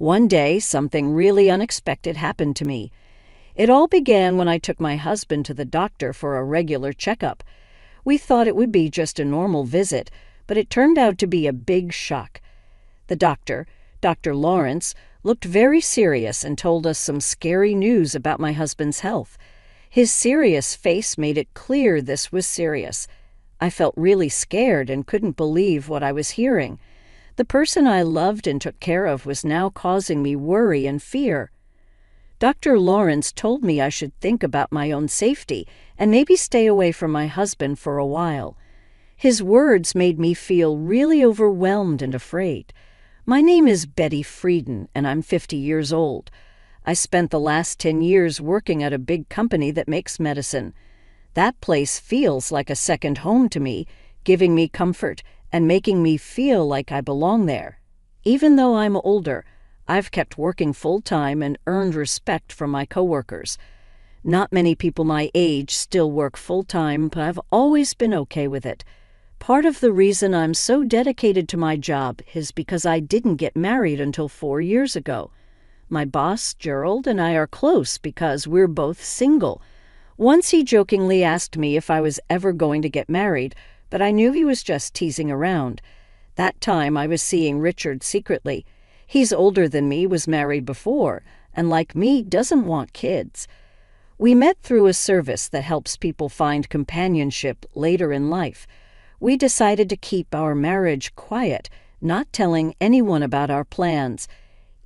One day, something really unexpected happened to me. It all began when I took my husband to the doctor for a regular checkup. We thought it would be just a normal visit, but it turned out to be a big shock. The doctor, Dr. Lawrence, looked very serious and told us some scary news about my husband's health. His serious face made it clear this was serious. I felt really scared and couldn't believe what I was hearing. The person I loved and took care of was now causing me worry and fear. Dr. Lawrence told me I should think about my own safety and maybe stay away from my husband for a while. His words made me feel really overwhelmed and afraid. My name is Betty Frieden, and I'm 50 years old. I spent the last 10 years working at a big company that makes medicine. That place feels like a second home to me, giving me comfort and making me feel like I belong there. Even though I'm older, I've kept working full-time and earned respect from my coworkers. Not many people my age still work full-time, but I've always been okay with it. Part of the reason I'm so dedicated to my job is because I didn't get married until 4 years ago. My boss, Gerald, and I are close because we're both single. Once he jokingly asked me if I was ever going to get married, but I knew he was just teasing around. That time I was seeing Richard secretly. He's older than me, was married before, and like me, doesn't want kids. We met through a service that helps people find companionship later in life. We decided to keep our marriage quiet, not telling anyone about our plans.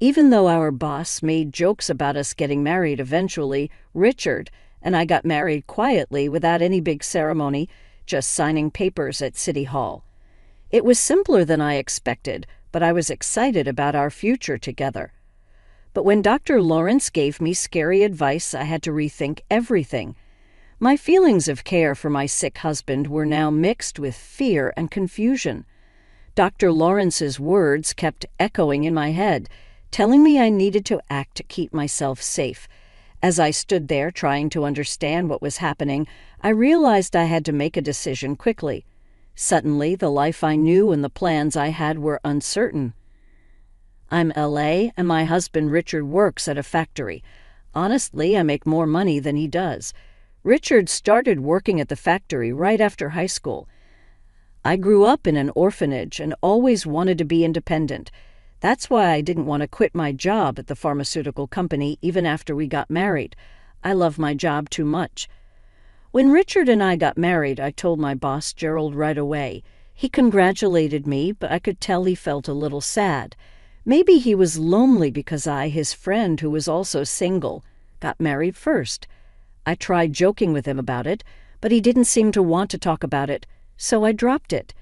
Even though our boss made jokes about us getting married eventually, Richard and I got married quietly without any big ceremony, just signing papers at City Hall. It was simpler than I expected, but I was excited about our future together. But when Dr. Lawrence gave me scary advice, I had to rethink everything. My feelings of care for my sick husband were now mixed with fear and confusion. Dr. Lawrence's words kept echoing in my head, telling me I needed to act to keep myself safe. As I stood there trying to understand what was happening, I realized I had to make a decision quickly. Suddenly, the life I knew and the plans I had were uncertain. I'm LA, and my husband Richard works at a factory. Honestly, I make more money than he does. Richard started working at the factory right after high school. I grew up in an orphanage and always wanted to be independent. That's why I didn't want to quit my job at the pharmaceutical company even after we got married. I love my job too much. When Richard and I got married, I told my boss, Gerald, right away. He congratulated me, but I could tell he felt a little sad. Maybe he was lonely because I, his friend who was also single, got married first. I tried joking with him about it, but he didn't seem to want to talk about it, so I dropped it.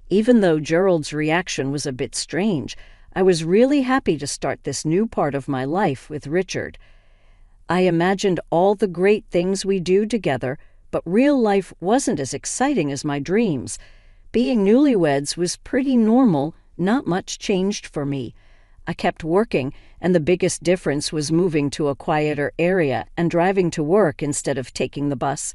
Even though Gerald's reaction was a bit strange, I was really happy to start this new part of my life with Richard. I imagined all the great things we do together, but real life wasn't as exciting as my dreams. Being newlyweds was pretty normal, not much changed for me. I kept working, and the biggest difference was moving to a quieter area and driving to work instead of taking the bus.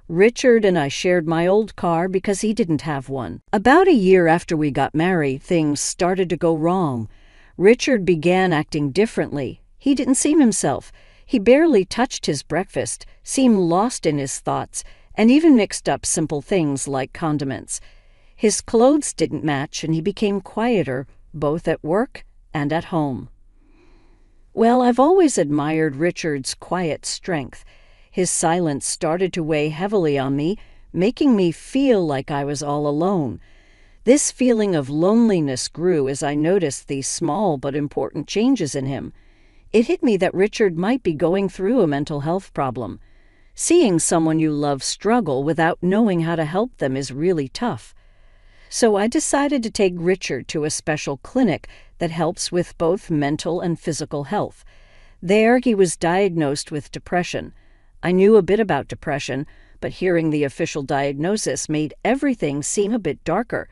Richard and I shared my old car because he didn't have one. About a year after we got married, things started to go wrong. Richard began acting differently. He didn't seem himself. He barely touched his breakfast, seemed lost in his thoughts, and even mixed up simple things like condiments. His clothes didn't match, and he became quieter, both at work and at home. Well, I've always admired Richard's quiet strength. His silence started to weigh heavily on me, making me feel like I was all alone. This feeling of loneliness grew as I noticed these small but important changes in him. It hit me that Richard might be going through a mental health problem. Seeing someone you love struggle without knowing how to help them is really tough. So I decided to take Richard to a special clinic that helps with both mental and physical health. There he was diagnosed with depression. I knew a bit about depression, but hearing the official diagnosis made everything seem a bit darker.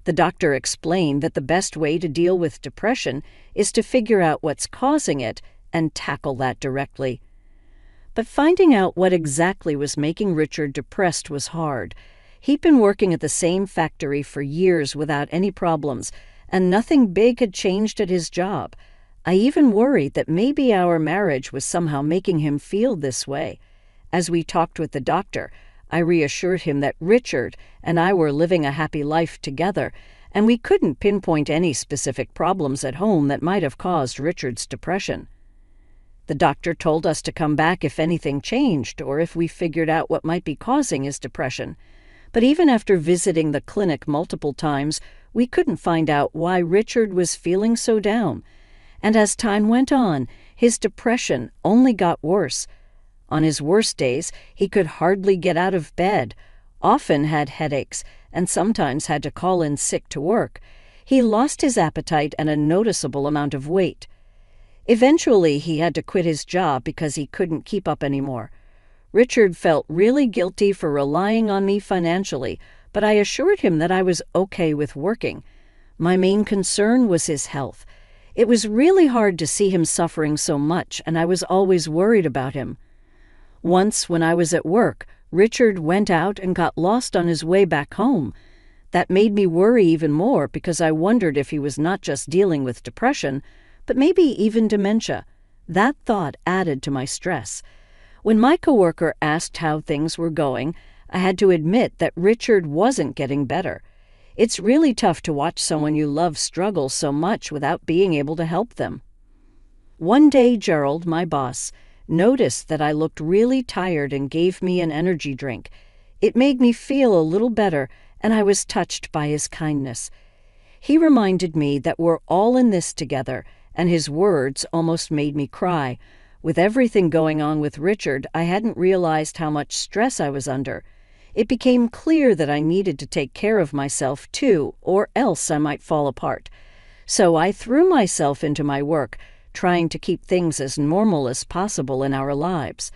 The doctor explained that the best way to deal with depression is to figure out what's causing it and tackle that directly. But finding out what exactly was making Richard depressed was hard. He'd been working at the same factory for years without any problems, and nothing big had changed at his job. I even worried that maybe our marriage was somehow making him feel this way. As we talked with the doctor, I reassured him that Richard and I were living a happy life together, and we couldn't pinpoint any specific problems at home that might have caused Richard's depression. The doctor told us to come back if anything changed or if we figured out what might be causing his depression. But even after visiting the clinic multiple times, we couldn't find out why Richard was feeling so down. And as time went on, his depression only got worse. On his worst days, he could hardly get out of bed, often had headaches, and sometimes had to call in sick to work. He lost his appetite and a noticeable amount of weight. Eventually, he had to quit his job because he couldn't keep up anymore. Richard felt really guilty for relying on me financially, but I assured him that I was okay with working. My main concern was his health. It was really hard to see him suffering so much, and I was always worried about him. Once, when I was at work, Richard went out and got lost on his way back home. That made me worry even more because I wondered if he was not just dealing with depression, but maybe even dementia. That thought added to my stress. When my coworker asked how things were going, I had to admit that Richard wasn't getting better. It's really tough to watch someone you love struggle so much without being able to help them. One day, Gerald, my boss, noticed that I looked really tired and gave me an energy drink. It made me feel a little better, and I was touched by his kindness. He reminded me that we're all in this together, and his words almost made me cry. With everything going on with Richard, I hadn't realized how much stress I was under. It became clear that I needed to take care of myself too, or else I might fall apart. So I threw myself into my work, trying to keep things as normal as possible in our lives.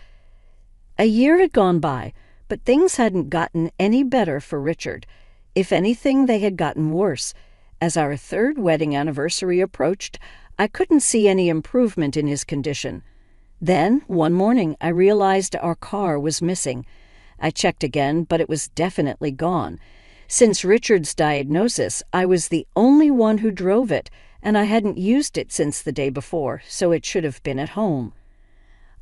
A year had gone by, but things hadn't gotten any better for Richard. If anything, they had gotten worse. As our third wedding anniversary approached, I couldn't see any improvement in his condition. Then, one morning, I realized our car was missing. I checked again, but it was definitely gone. Since Richard's diagnosis, I was the only one who drove it, and I hadn't used it since the day before, so it should have been at home.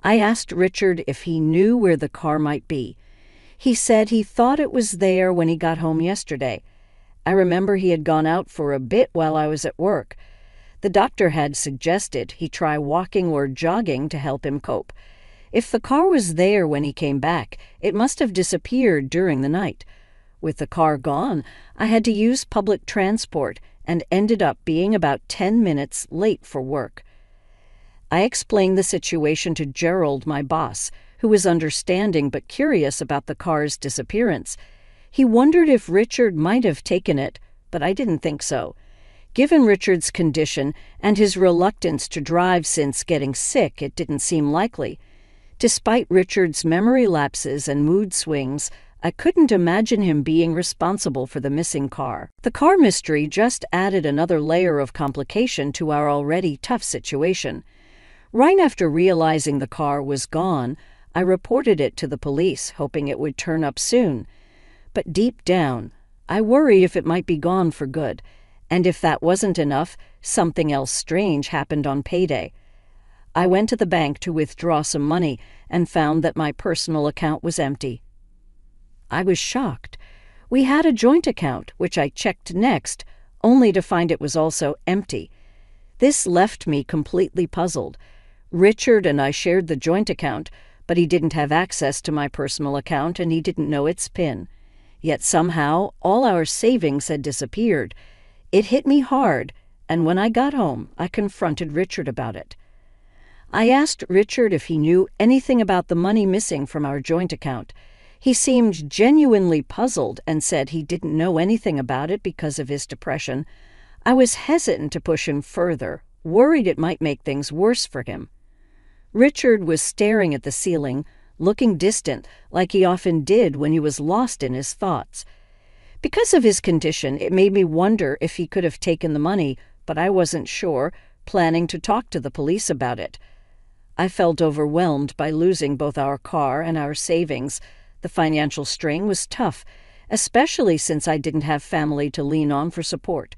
I asked Richard if he knew where the car might be. He said he thought it was there when he got home yesterday. I remember he had gone out for a bit while I was at work. The doctor had suggested he try walking or jogging to help him cope. If the car was there when he came back, it must have disappeared during the night. With the car gone, I had to use public transport and ended up being about 10 minutes late for work. I explained the situation to Gerald, my boss, who was understanding but curious about the car's disappearance. He wondered if Richard might have taken it, but I didn't think so. Given Richard's condition and his reluctance to drive since getting sick, it didn't seem likely. Despite Richard's memory lapses and mood swings, I couldn't imagine him being responsible for the missing car. The car mystery just added another layer of complication to our already tough situation. Right after realizing the car was gone, I reported it to the police, hoping it would turn up soon. But deep down, I worried if it might be gone for good. And if that wasn't enough, something else strange happened on payday. I went to the bank to withdraw some money and found that my personal account was empty. I was shocked. We had a joint account, which I checked next, only to find it was also empty. This left me completely puzzled. Richard and I shared the joint account, but he didn't have access to my personal account and he didn't know its PIN. Yet somehow, all our savings had disappeared. It hit me hard, and when I got home, I confronted Richard about it. I asked Richard if he knew anything about the money missing from our joint account. He seemed genuinely puzzled and said he didn't know anything about it because of his depression. I was hesitant to push him further, worried it might make things worse for him. Richard was staring at the ceiling, looking distant, like he often did when he was lost in his thoughts. Because of his condition, it made me wonder if he could have taken the money, but I wasn't sure, planning to talk to the police about it. I felt overwhelmed by losing both our car and our savings. The financial strain was tough, especially since I didn't have family to lean on for support.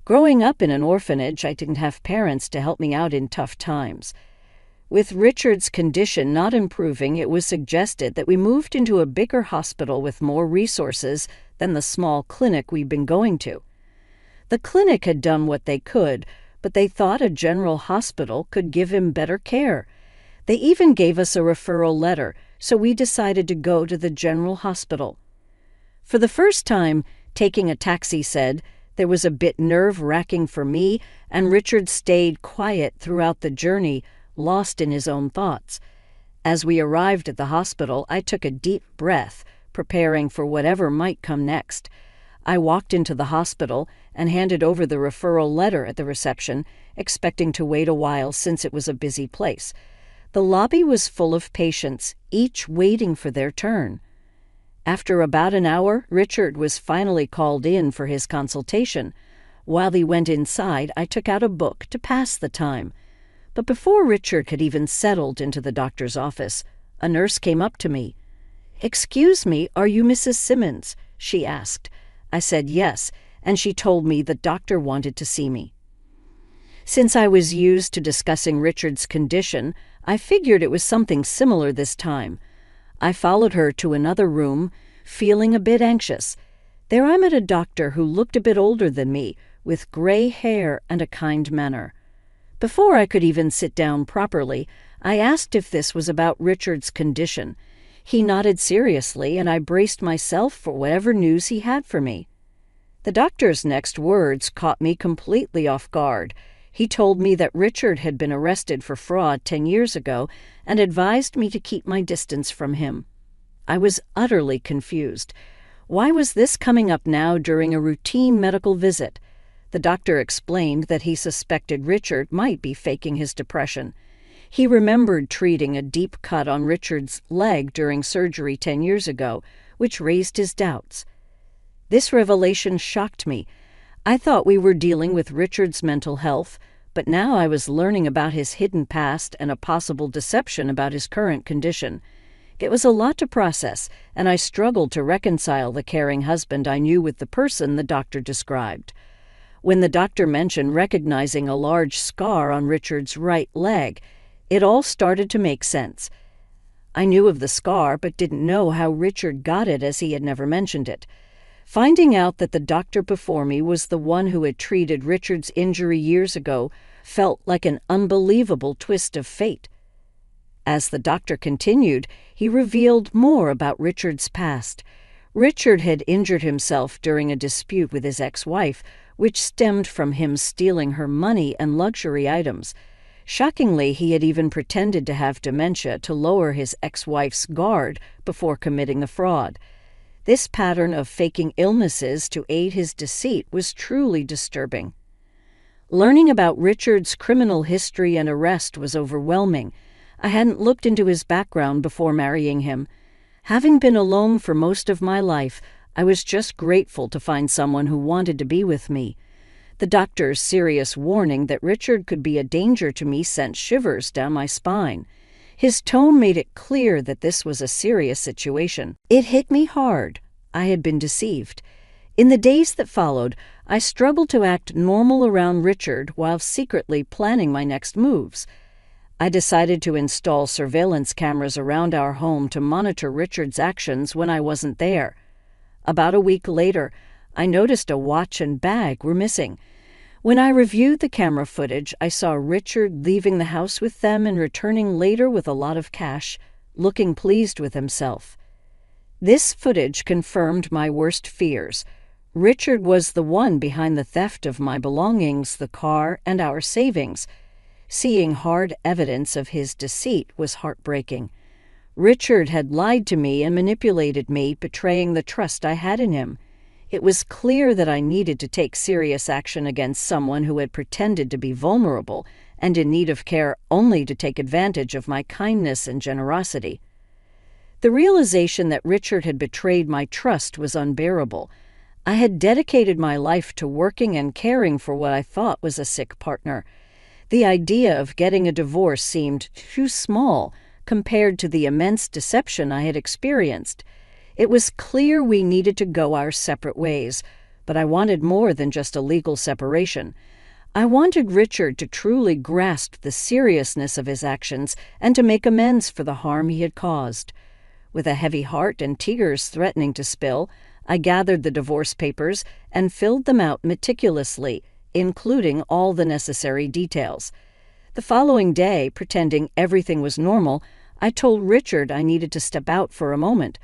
Growing up in an orphanage, I didn't have parents to help me out in tough times. With Richard's condition not improving, it was suggested that we moved into a bigger hospital with more resources than the small clinic we'd been going to. The clinic had done what they could, but they thought a general hospital could give him better care. They even gave us a referral letter, so we decided to go to the general hospital. For the first time, taking a taxi said, there was a bit nerve-wracking for me, and Richard stayed quiet throughout the journey, lost in his own thoughts. As we arrived at the hospital, I took a deep breath, preparing for whatever might come next. I walked into the hospital and handed over the referral letter at the reception, expecting to wait a while since it was a busy place. The lobby was full of patients, each waiting for their turn. After about an hour, Richard was finally called in for his consultation. While he went inside, I took out a book to pass the time. But before Richard had even settled into the doctor's office, a nurse came up to me. "Excuse me, are you Mrs. Simmons?" she asked. I said yes, and she told me the doctor wanted to see me. Since I was used to discussing Richard's condition, I figured it was something similar this time. I followed her to another room, feeling a bit anxious. There I met a doctor who looked a bit older than me, with gray hair and a kind manner. Before I could even sit down properly, I asked if this was about Richard's condition. He nodded seriously, and I braced myself for whatever news he had for me. The doctor's next words caught me completely off guard. He told me that Richard had been arrested for fraud 10 years ago and advised me to keep my distance from him. I was utterly confused. Why was this coming up now during a routine medical visit? The doctor explained that he suspected Richard might be faking his depression. He remembered treating a deep cut on Richard's leg during surgery 10 years ago, which raised his doubts. This revelation shocked me. I thought we were dealing with Richard's mental health, but now I was learning about his hidden past and a possible deception about his current condition. It was a lot to process, and I struggled to reconcile the caring husband I knew with the person the doctor described. When the doctor mentioned recognizing a large scar on Richard's right leg, it all started to make sense. I knew of the scar, but didn't know how Richard got it, as he had never mentioned it. Finding out that the doctor before me was the one who had treated Richard's injury years ago felt like an unbelievable twist of fate. As the doctor continued, he revealed more about Richard's past. Richard had injured himself during a dispute with his ex-wife, which stemmed from him stealing her money and luxury items. Shockingly, he had even pretended to have dementia to lower his ex-wife's guard before committing the fraud. This pattern of faking illnesses to aid his deceit was truly disturbing. Learning about Richard's criminal history and arrest was overwhelming. I hadn't looked into his background before marrying him. Having been alone for most of my life, I was just grateful to find someone who wanted to be with me. The doctor's serious warning that Richard could be a danger to me sent shivers down my spine. His tone made it clear that this was a serious situation. It hit me hard. I had been deceived. In the days that followed, I struggled to act normal around Richard while secretly planning my next moves. I decided to install surveillance cameras around our home to monitor Richard's actions when I wasn't there. About a week later, I noticed a watch and bag were missing. When I reviewed the camera footage, I saw Richard leaving the house with them and returning later with a lot of cash, looking pleased with himself. This footage confirmed my worst fears. Richard was the one behind the theft of my belongings, the car, and our savings. Seeing hard evidence of his deceit was heartbreaking. Richard had lied to me and manipulated me, betraying the trust I had in him. It was clear that I needed to take serious action against someone who had pretended to be vulnerable and in need of care only to take advantage of my kindness and generosity. The realization that Richard had betrayed my trust was unbearable. I had dedicated my life to working and caring for what I thought was a sick partner. The idea of getting a divorce seemed too small compared to the immense deception I had experienced. It was clear we needed to go our separate ways, But I wanted more than just a legal separation. I wanted Richard to truly grasp the seriousness of his actions and to make amends for the harm he had caused. With a heavy heart and tears threatening to spill, I gathered the divorce papers and filled them out meticulously, including all the necessary details. The following day, pretending everything was normal, I told Richard I needed to step out for a moment.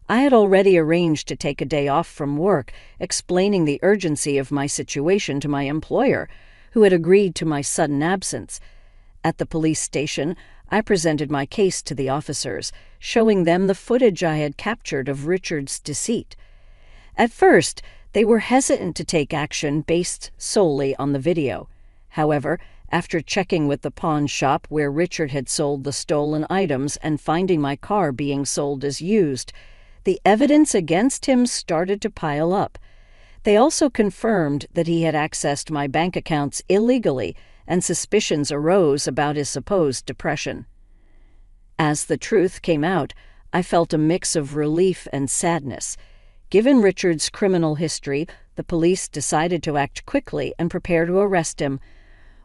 I had already arranged to take a day off from work, explaining the urgency of my situation to my employer, who had agreed to my sudden absence. At the police station, I presented my case to the officers, showing them the footage I had captured of Richard's deceit. At first, they were hesitant to take action based solely on the video. However, after checking with the pawn shop where Richard had sold the stolen items and finding my car being sold as used, the evidence against him started to pile up. They also confirmed that he had accessed my bank accounts illegally, and suspicions arose about his supposed depression. As the truth came out, I felt a mix of relief and sadness. Given Richard's criminal history, the police decided to act quickly and prepare to arrest him.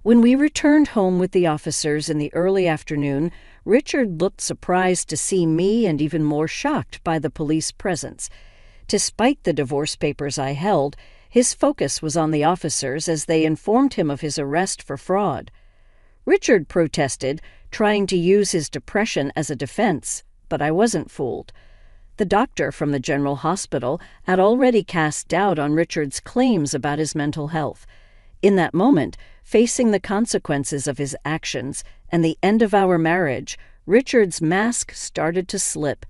When we returned home with the officers in the early afternoon, Richard looked surprised to see me and even more shocked by the police presence. Despite the divorce papers I held, his focus was on the officers as they informed him of his arrest for fraud. Richard protested, trying to use his depression as a defense, but I wasn't fooled. The doctor from the general hospital had already cast doubt on Richard's claims about his mental health. In that moment, facing the consequences of his actions and the end of our marriage, Richard's mask started to slip.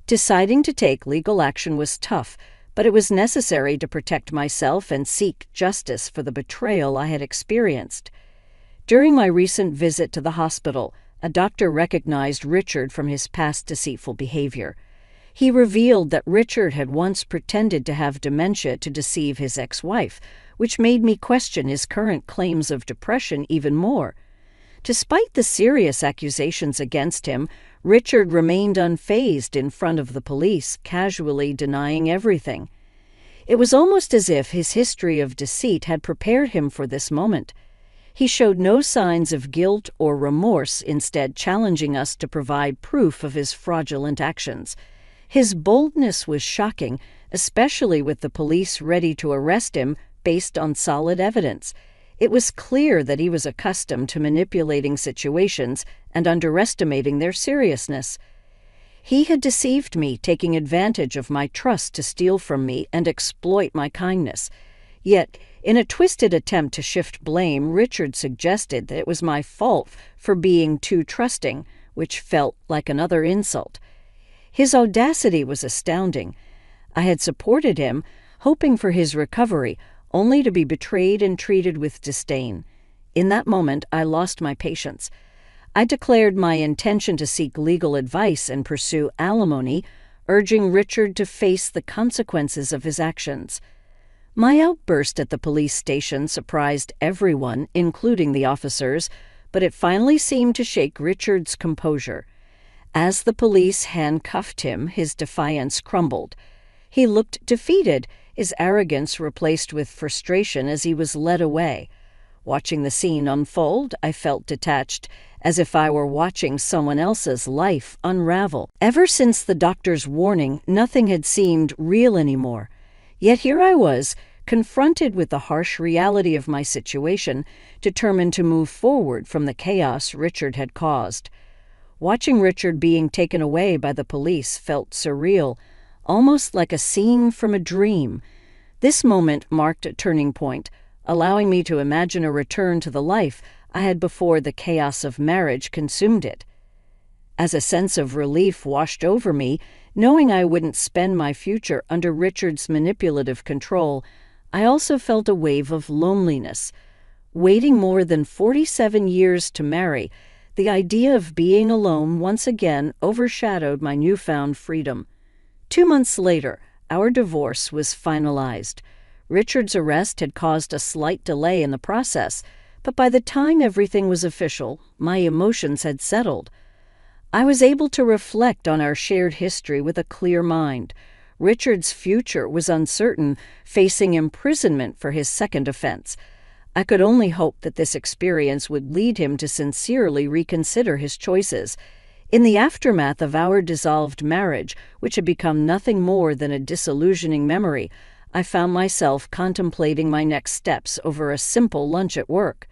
Deciding to take legal action was tough, but it was necessary to protect myself and seek justice for the betrayal I had experienced. During my recent visit to the hospital, a doctor recognized Richard from his past deceitful behavior. He revealed that Richard had once pretended to have dementia to deceive his ex-wife, which made me question his current claims of depression even more. Despite the serious accusations against him, Richard remained unfazed in front of the police, casually denying everything. It was almost as if his history of deceit had prepared him for this moment. He showed no signs of guilt or remorse, instead challenging us to provide proof of his fraudulent actions. His boldness was shocking, especially with the police ready to arrest him based on solid evidence. It was clear that he was accustomed to manipulating situations and underestimating their seriousness. He had deceived me, taking advantage of my trust to steal from me and exploit my kindness. Yet, in a twisted attempt to shift blame, Richard suggested that it was my fault for being too trusting, which felt like another insult. His audacity was astounding. I had supported him, hoping for his recovery, only to be betrayed and treated with disdain. In that moment, I lost my patience. I declared my intention to seek legal advice and pursue alimony, urging Richard to face the consequences of his actions. My outburst at the police station surprised everyone, including the officers, but it finally seemed to shake Richard's composure. As the police handcuffed him, his defiance crumbled. He looked defeated, his arrogance replaced with frustration as he was led away. Watching the scene unfold, I felt detached, as if I were watching someone else's life unravel. Ever since the doctor's warning, nothing had seemed real anymore. Yet here I was, confronted with the harsh reality of my situation, determined to move forward from the chaos Richard had caused. Watching Richard being taken away by the police felt surreal, almost like a scene from a dream. This moment marked a turning point, allowing me to imagine a return to the life I had before the chaos of marriage consumed it. As a sense of relief washed over me, knowing I wouldn't spend my future under Richard's manipulative control, I also felt a wave of loneliness. Waiting more than 47 years to marry, the idea of being alone once again overshadowed my newfound freedom. 2 months later, our divorce was finalized. Richard's arrest had caused a slight delay in the process, but by the time everything was official, my emotions had settled. I was able to reflect on our shared history with a clear mind. Richard's future was uncertain, facing imprisonment for his second offense. I could only hope that this experience would lead him to sincerely reconsider his choices. In the aftermath of our dissolved marriage, which had become nothing more than a disillusioning memory, I found myself contemplating my next steps over a simple lunch at work.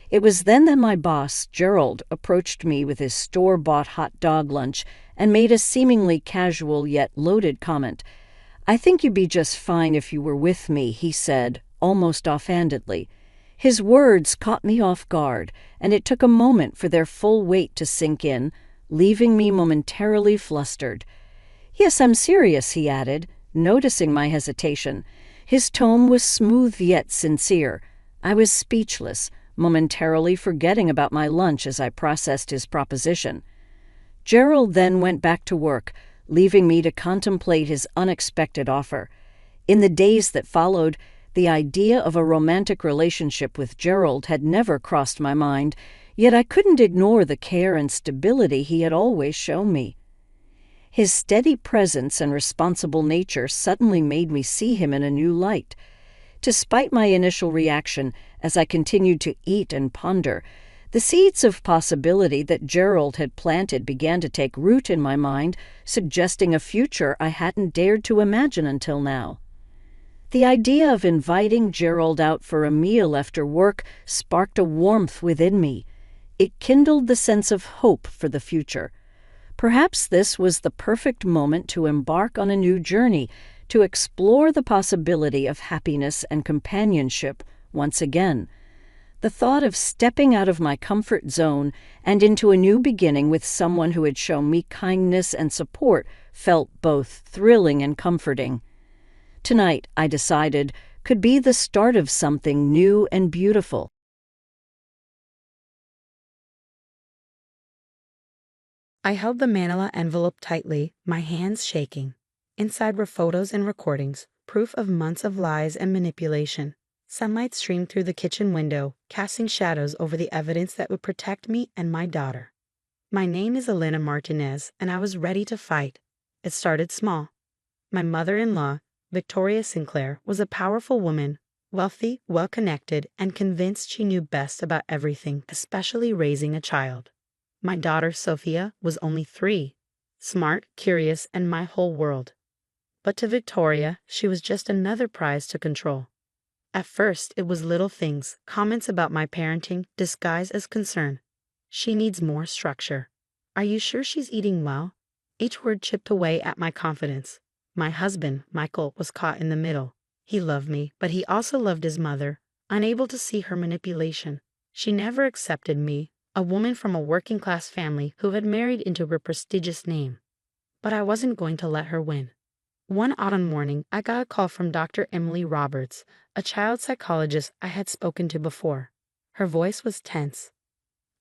It was then that my boss, Gerald, approached me with his store-bought hot dog lunch and made a seemingly casual yet loaded comment. "I think you'd be just fine if you were with me," he said, almost offhandedly. His words caught me off guard, and it took a moment for their full weight to sink in, leaving me momentarily flustered. "Yes, I'm serious," he added, noticing my hesitation. His tone was smooth yet sincere. I was speechless, momentarily forgetting about my lunch as I processed his proposition. Gerald then went back to work, leaving me to contemplate his unexpected offer. In the days that followed, the idea of a romantic relationship with Gerald had never crossed my mind, yet I couldn't ignore the care and stability he had always shown me. His steady presence and responsible nature suddenly made me see him in a new light. Despite my initial reaction, as I continued to eat and ponder, the seeds of possibility that Gerald had planted began to take root in my mind, suggesting a future I hadn't dared to imagine until now. The idea of inviting Gerald out for a meal after work sparked a warmth within me. It kindled the sense of hope for the future. Perhaps this was the perfect moment to embark on a new journey, to explore the possibility of happiness and companionship once again. The thought of stepping out of my comfort zone and into a new beginning with someone who had shown me kindness and support felt both thrilling and comforting. Tonight, I decided, could be the start of something new and beautiful. I held the manila envelope tightly, my hands shaking. Inside were photos and recordings, proof of months of lies and manipulation. Sunlight streamed through the kitchen window, casting shadows over the evidence that would protect me and my daughter. My name is Elena Martinez, and I was ready to fight. It started small. My mother-in-law, Victoria Sinclair, was a powerful woman, wealthy, well-connected, and convinced she knew best about everything, especially raising a child. My daughter, Sophia, was only 3, smart, curious, and my whole world. But to Victoria, she was just another prize to control. At first, it was little things, comments about my parenting disguised as concern. "She needs more structure. Are you sure she's eating well?" Each word chipped away at my confidence. My husband, Michael, was caught in the middle. He loved me, but he also loved his mother, unable to see her manipulation. She never accepted me, a woman from a working-class family who had married into her prestigious name. But I wasn't going to let her win. One autumn morning, I got a call from Dr. Emily Roberts, a child psychologist I had spoken to before. Her voice was tense.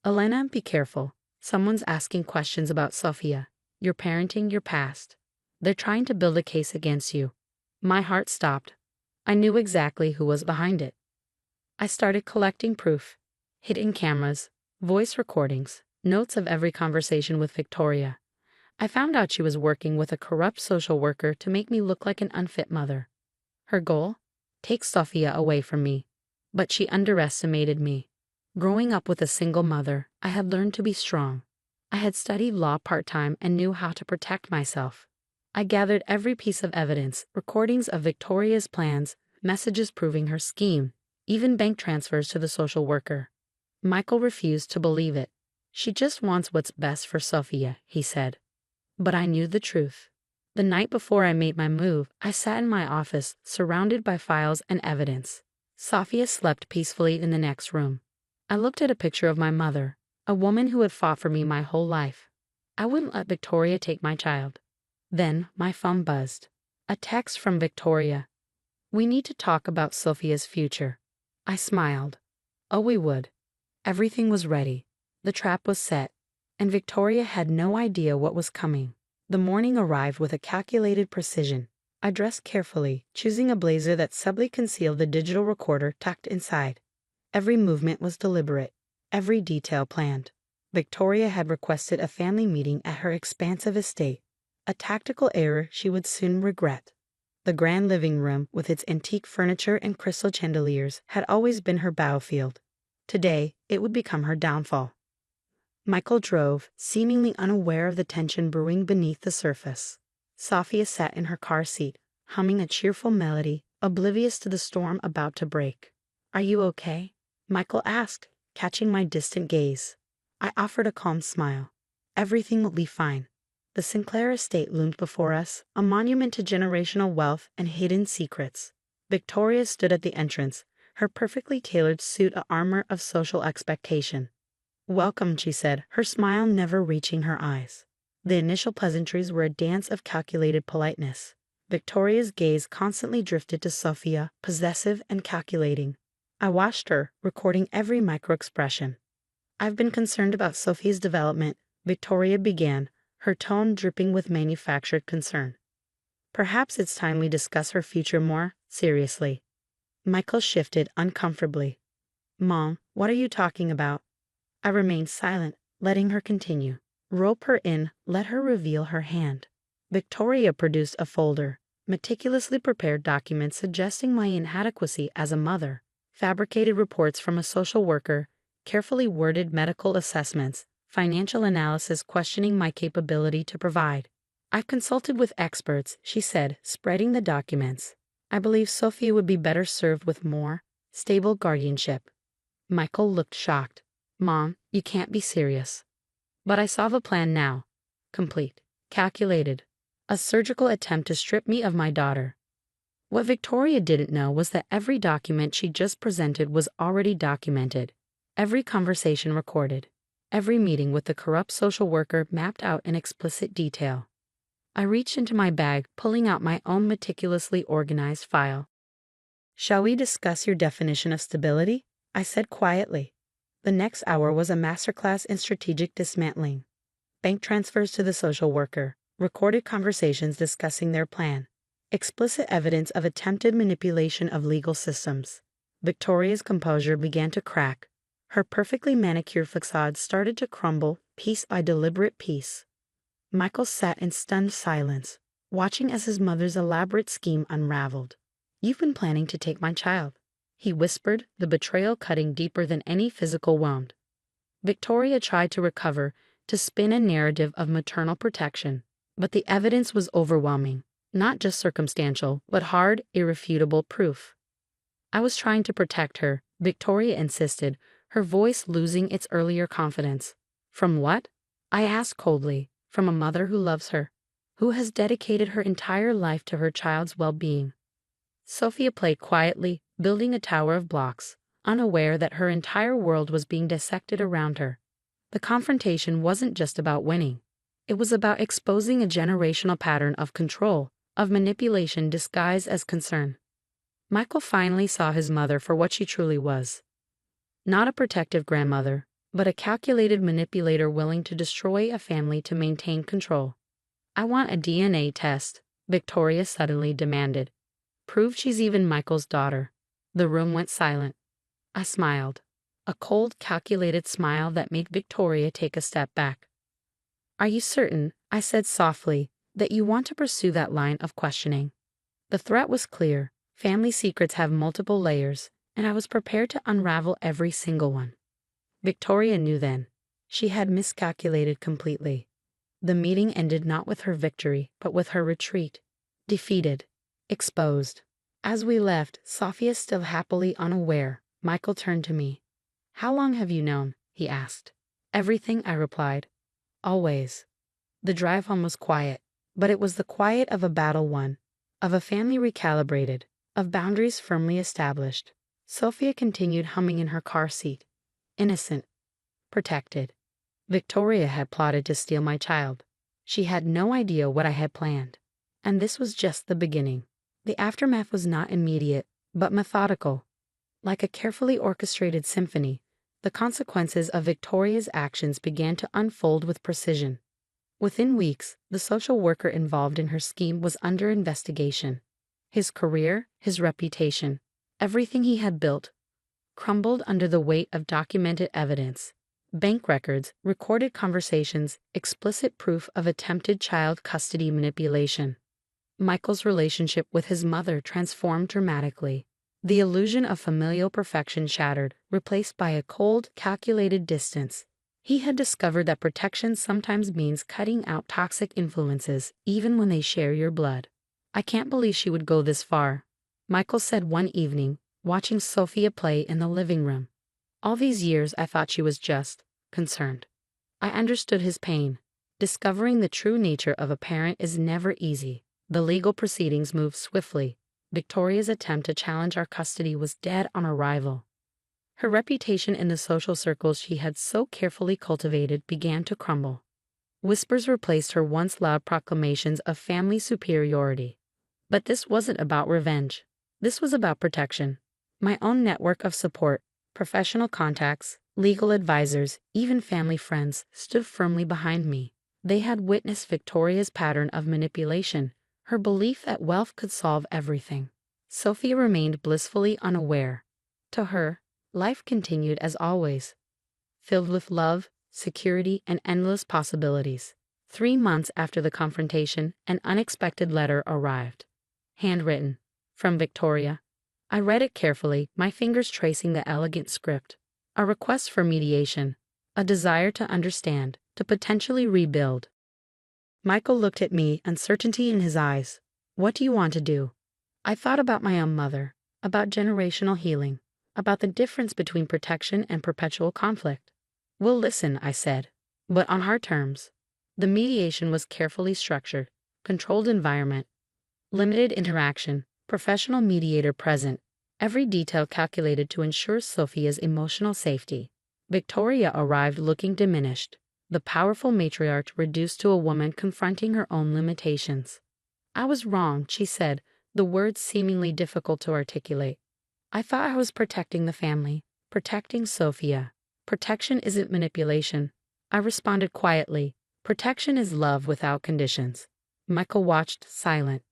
"Elena, be careful. Someone's asking questions about Sophia, your parenting, your past. They're trying to build a case against you." My heart stopped. I knew exactly who was behind it. I started collecting proof, hidden cameras, voice recordings, notes of every conversation with Victoria. I found out she was working with a corrupt social worker to make me look like an unfit mother. Her goal? Take Sophia away from me. But she underestimated me. Growing up with a single mother, I had learned to be strong. I had studied law part-time and knew how to protect myself. I gathered every piece of evidence, recordings of Victoria's plans, messages proving her scheme, even bank transfers to the social worker. Michael refused to believe it. "She just wants what's best for Sophia," he said. But I knew the truth. The night before I made my move, I sat in my office, surrounded by files and evidence. Sophia slept peacefully in the next room. I looked at a picture of my mother, a woman who had fought for me my whole life. I wouldn't let Victoria take my child. Then my phone buzzed. A text from Victoria. "We need to talk about Sophia's future." I smiled. Oh, we would. Everything was ready. The trap was set, and Victoria had no idea what was coming. The morning arrived with a calculated precision. I dressed carefully, choosing a blazer that subtly concealed the digital recorder tucked inside. Every movement was deliberate, every detail planned. Victoria had requested a family meeting at her expansive estate. a tactical error she would soon regret. The grand living room, with its antique furniture and crystal chandeliers, had always been her battlefield. Today, it would become her downfall. Michael drove, seemingly unaware of the tension brewing beneath the surface. Sophia sat in her car seat, humming a cheerful melody, oblivious to the storm about to break. "Are you okay?" Michael asked, catching my distant gaze. I offered a calm smile. "Everything will be fine." The Sinclair estate loomed before us, a monument to generational wealth and hidden secrets. Victoria stood at the entrance, her perfectly tailored suit a armor of social expectation. "Welcome," she said, her smile never reaching her eyes. The initial pleasantries were a dance of calculated politeness. Victoria's gaze constantly drifted to Sophia, possessive and calculating. I watched her, recording every micro-expression. "I've been concerned about Sophia's development," Victoria began, her tone dripping with manufactured concern. "Perhaps it's time we discuss her future more seriously." Michael shifted uncomfortably. "Mom, what are you talking about?" I remained silent, letting her continue. "Rope her in, let her reveal her hand." Victoria produced a folder, meticulously prepared documents suggesting my inadequacy as a mother, fabricated reports from a social worker, carefully worded medical assessments, financial analysis questioning my capability to provide. "I've consulted with experts," she said, spreading the documents. "I believe Sophia would be better served with more stable guardianship." Michael looked shocked. "Mom, you can't be serious." But I saw the plan now. Complete. Calculated. A surgical attempt to strip me of my daughter. What Victoria didn't know was that every document she just presented was already documented. Every conversation recorded. Every meeting with the corrupt social worker mapped out in explicit detail. I reached into my bag, pulling out my own meticulously organized file. "Shall we discuss your definition of stability?" I said quietly. The next hour was a masterclass in strategic dismantling. Bank transfers to the social worker, recorded conversations discussing their plan, explicit evidence of attempted manipulation of legal systems. Victoria's composure began to crack. Her perfectly manicured facade started to crumble piece by deliberate piece. Michael sat in stunned silence, watching as his mother's elaborate scheme unraveled. "You've been planning to take my child," he whispered, the betrayal cutting deeper than any physical wound. Victoria tried to recover, to spin a narrative of maternal protection, but the evidence was overwhelming, not just circumstantial, but hard, irrefutable proof. "I was trying to protect her," Victoria insisted, her voice losing its earlier confidence. "From what?" I asked coldly. "From a mother who loves her, who has dedicated her entire life to her child's well-being." Sophia played quietly, building a tower of blocks, unaware that her entire world was being dissected around her. The confrontation wasn't just about winning. It was about exposing a generational pattern of control, of manipulation disguised as concern. Michael finally saw his mother for what she truly was. Not a protective grandmother, but a calculated manipulator willing to destroy a family to maintain control. "I want a DNA test," Victoria suddenly demanded. "Prove she's even Michael's daughter." The room went silent. I smiled. A cold, calculated smile that made Victoria take a step back. "Are you certain," I said softly, "that you want to pursue that line of questioning?" The threat was clear. Family secrets have multiple layers, and I was prepared to unravel every single one. Victoria knew then. She had miscalculated completely. The meeting ended not with her victory, but with her retreat. Defeated. Exposed. As we left, Sophia still happily unaware, Michael turned to me. "How long have you known?" he asked. "Everything," I replied. "Always." The drive home was quiet, but it was the quiet of a battle won, of a family recalibrated, of boundaries firmly established. Sophia continued humming in her car seat. Innocent. Protected. Victoria had plotted to steal my child. She had no idea what I had planned. And this was just the beginning. The aftermath was not immediate, but methodical. Like a carefully orchestrated symphony, the consequences of Victoria's actions began to unfold with precision. Within weeks, the social worker involved in her scheme was under investigation. His career, his reputation, everything he had built, crumbled under the weight of documented evidence. Bank records, recorded conversations, explicit proof of attempted child custody manipulation. Michael's relationship with his mother transformed dramatically. The illusion of familial perfection shattered, replaced by a cold, calculated distance. He had discovered that protection sometimes means cutting out toxic influences, even when they share your blood. "I can't believe she would go this far," Michael said one evening, watching Sophia play in the living room. "All these years I thought she was just concerned." I understood his pain. Discovering the true nature of a parent is never easy. The legal proceedings moved swiftly. Victoria's attempt to challenge our custody was dead on arrival. Her reputation in the social circles she had so carefully cultivated began to crumble. Whispers replaced her once loud proclamations of family superiority. But this wasn't about revenge. This was about protection. My own network of support, professional contacts, legal advisors, even family friends, stood firmly behind me. They had witnessed Victoria's pattern of manipulation, her belief that wealth could solve everything. Sophia remained blissfully unaware. To her, life continued as always, filled with love, security, and endless possibilities. 3 months after the confrontation, an unexpected letter arrived. Handwritten. From Victoria. I read it carefully, my fingers tracing the elegant script. A request for mediation. A desire to understand, to potentially rebuild. Michael looked at me, uncertainty in his eyes. "What do you want to do?" I thought about my own mother, about generational healing, about the difference between protection and perpetual conflict. "We'll listen," I said, "but on our terms." The mediation was carefully structured, controlled environment, limited interaction, professional mediator present, every detail calculated to ensure Sophia's emotional safety. Victoria arrived looking diminished, the powerful matriarch reduced to a woman confronting her own limitations. "I was wrong," she said, the words seemingly difficult to articulate. "I thought I was protecting the family, protecting Sophia. Protection isn't manipulation." I responded quietly. "Protection is love without conditions." Michael watched, silent.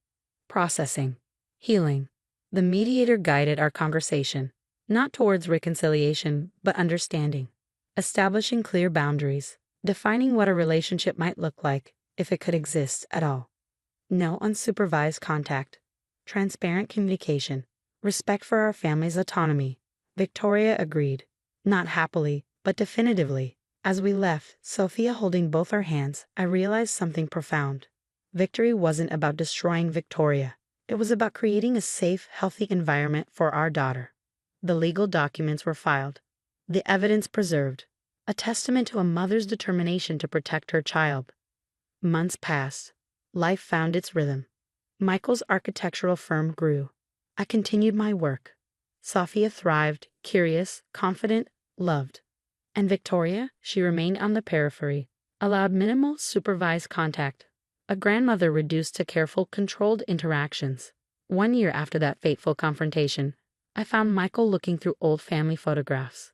Processing. Healing. The mediator guided our conversation, not towards reconciliation, but understanding. Establishing clear boundaries. Defining what a relationship might look like, if it could exist at all. No unsupervised contact. Transparent communication. Respect for our family's autonomy. Victoria agreed. Not happily, but definitively. As we left, Sophia holding both our hands, I realized something profound. Victory wasn't about destroying Victoria. It was about creating a safe, healthy environment for our daughter. The legal documents were filed. The evidence preserved. A testament to a mother's determination to protect her child. Months passed. Life found its rhythm. Michael's architectural firm grew. I continued my work. Sophia thrived, curious, confident, loved. And Victoria, she remained on the periphery, allowed minimal, supervised contact. A grandmother reduced to careful, controlled interactions. 1 year after that fateful confrontation, I found Michael looking through old family photographs.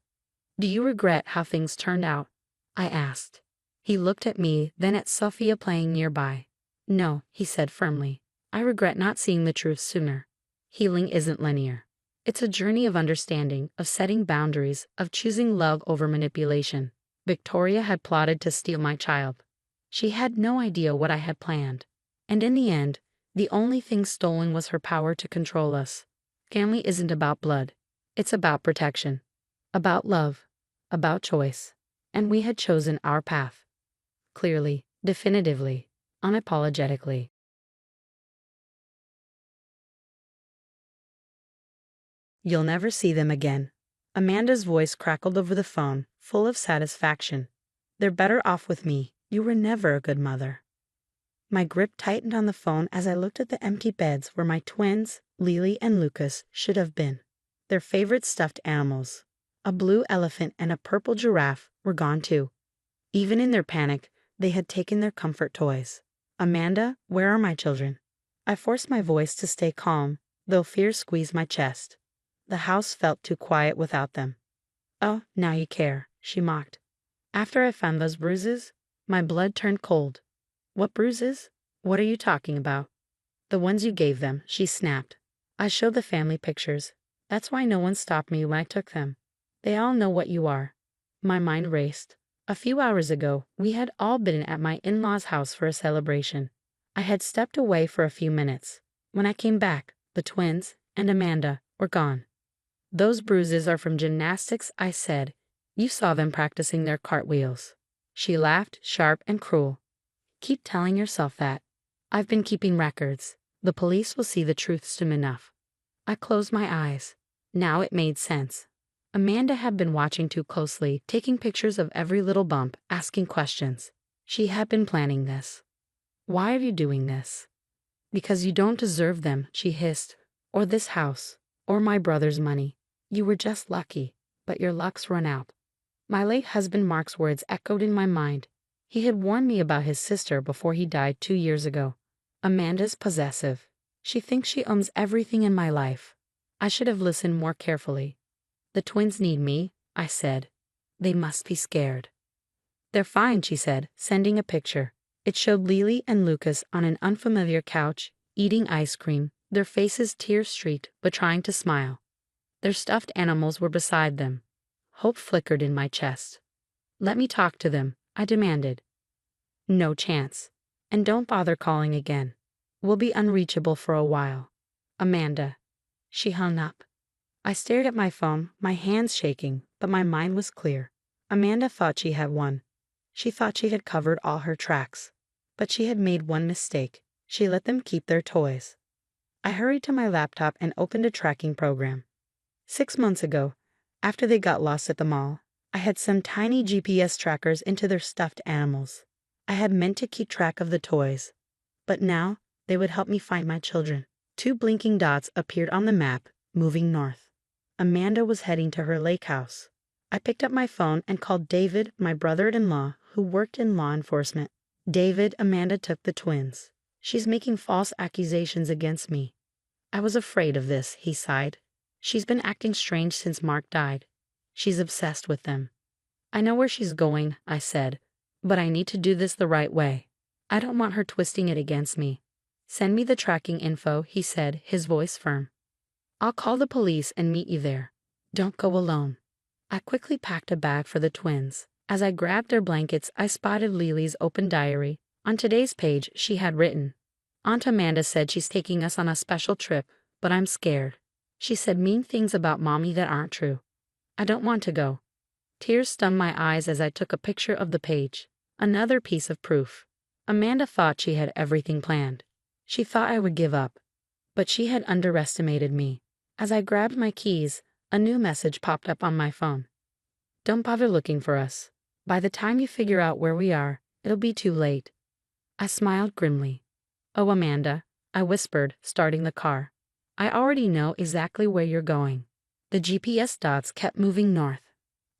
"Do you regret how things turned out?" I asked. He looked at me, then at Sophia playing nearby. "No," he said firmly. "I regret not seeing the truth sooner." Healing isn't linear. It's a journey of understanding, of setting boundaries, of choosing love over manipulation. Victoria had plotted to steal my child. She had no idea what I had planned. And in the end, the only thing stolen was her power to control us. Family isn't about blood. It's about protection. About love. About choice. And we had chosen our path. Clearly, definitively, unapologetically. "You'll never see them again." Amanda's voice crackled over the phone, full of satisfaction. "They're better off with me. You were never a good mother." My grip tightened on the phone as I looked at the empty beds where my twins, Lily and Lucas, should have been. Their favorite stuffed animals, a blue elephant and a purple giraffe, were gone too. Even in their panic, they had taken their comfort toys. "Amanda, where are my children?" I forced my voice to stay calm, though fear squeezed my chest. The house felt too quiet without them. "Oh, now you care," she mocked. "After I found those bruises?" My blood turned cold. "What bruises? What are you talking about?" "The ones you gave them," she snapped. "I showed the family pictures. That's why no one stopped me when I took them. They all know what you are." My mind raced. A few hours ago, we had all been at my in-laws' house for a celebration. I had stepped away for a few minutes. When I came back, the twins and Amanda were gone. Those bruises are from gymnastics, I said. You saw them practicing their cartwheels. She laughed, sharp and cruel. Keep telling yourself that. I've been keeping records. The police will see the truth soon enough. I closed my eyes. Now it made sense. Amanda had been watching too closely, taking pictures of every little bump, asking questions. She had been planning this. Why are you doing this? Because you don't deserve them, she hissed. Or this house. Or my brother's money. You were just lucky, but your luck's run out. My late husband Mark's words echoed in my mind. He had warned me about his sister before he died 2 years ago. Amanda's possessive. She thinks she owns everything in my life. I should have listened more carefully. The twins need me, I said. They must be scared. They're fine, she said, sending a picture. It showed Lily and Lucas on an unfamiliar couch, eating ice cream, their faces tear-streaked but trying to smile. Their stuffed animals were beside them. Hope flickered in my chest. Let me talk to them, I demanded. No chance. And don't bother calling again. We'll be unreachable for a while. Amanda. She hung up. I stared at my phone, my hands shaking, but my mind was clear. Amanda thought she had won. She thought she had covered all her tracks. But she had made one mistake. She let them keep their toys. I hurried to my laptop and opened a tracking program. 6 months ago, after they got lost at the mall, I had sent tiny GPS trackers into their stuffed animals. I had meant to keep track of the toys. But now, they would help me find my children. 2 blinking dots appeared on the map, moving north. Amanda was heading to her lake house. I picked up my phone and called David, my brother-in-law, who worked in law enforcement. David, Amanda took the twins. She's making false accusations against me. I was afraid of this, he sighed. She's been acting strange since Mark died. She's obsessed with them. I know where she's going, I said, but I need to do this the right way. I don't want her twisting it against me. Send me the tracking info, he said, his voice firm. I'll call the police and meet you there. Don't go alone. I quickly packed a bag for the twins. As I grabbed their blankets, I spotted Lily's open diary. On today's page, she had written, Aunt Amanda said she's taking us on a special trip, but I'm scared. She said mean things about Mommy that aren't true. I don't want to go. Tears stung my eyes as I took a picture of the page. Another piece of proof. Amanda thought she had everything planned. She thought I would give up. But she had underestimated me. As I grabbed my keys, a new message popped up on my phone. Don't bother looking for us. By the time you figure out where we are, it'll be too late. I smiled grimly. Oh, Amanda, I whispered, starting the car. I already know exactly where you're going. The GPS dots kept moving north.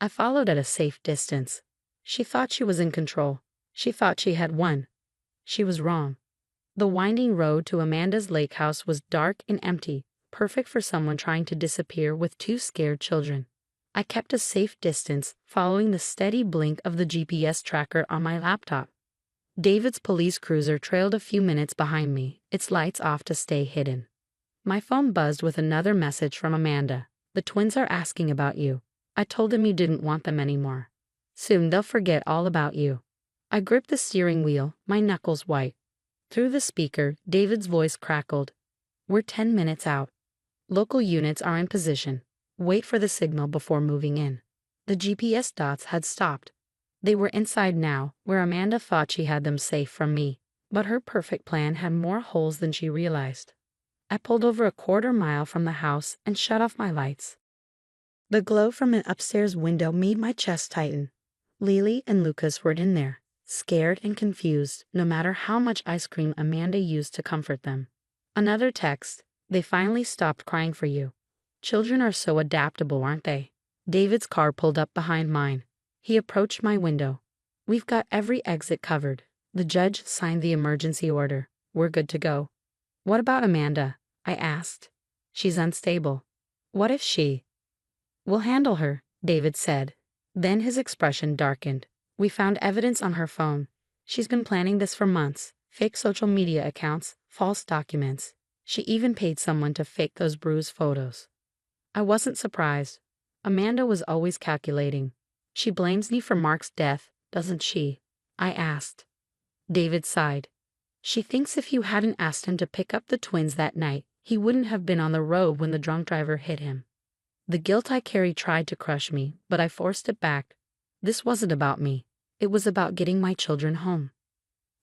I followed at a safe distance. She thought she was in control. She thought she had won. She was wrong. The winding road to Amanda's lake house was dark and empty, perfect for someone trying to disappear with 2 scared children. I kept a safe distance, following the steady blink of the GPS tracker on my laptop. David's police cruiser trailed a few minutes behind me, its lights off to stay hidden. My phone buzzed with another message from Amanda. The twins are asking about you. I told them you didn't want them anymore. Soon they'll forget all about you. I gripped the steering wheel, my knuckles white. Through the speaker, David's voice crackled. We're 10 minutes out. Local units are in position. Wait for the signal before moving in. The GPS dots had stopped. They were inside now, where Amanda thought she had them safe from me. But her perfect plan had more holes than she realized. I pulled over a 1/4 mile from the house and shut off my lights. The glow from an upstairs window made my chest tighten. Lily and Lucas were in there, scared and confused, no matter how much ice cream Amanda used to comfort them. Another text. They finally stopped crying for you. Children are so adaptable, aren't they? David's car pulled up behind mine. He approached my window. We've got every exit covered. The judge signed the emergency order. We're good to go. What about Amanda? I asked. She's unstable. What if she? We'll handle her, David said. Then his expression darkened. We found evidence on her phone. She's been planning this for months. Fake social media accounts, false documents. She even paid someone to fake those bruised photos. I wasn't surprised. Amanda was always calculating. She blames me for Mark's death, doesn't she?" I asked. David sighed. "She thinks if you hadn't asked him to pick up the twins that night, he wouldn't have been on the road when the drunk driver hit him." The guilt I carried tried to crush me, but I forced it back. This wasn't about me. It was about getting my children home.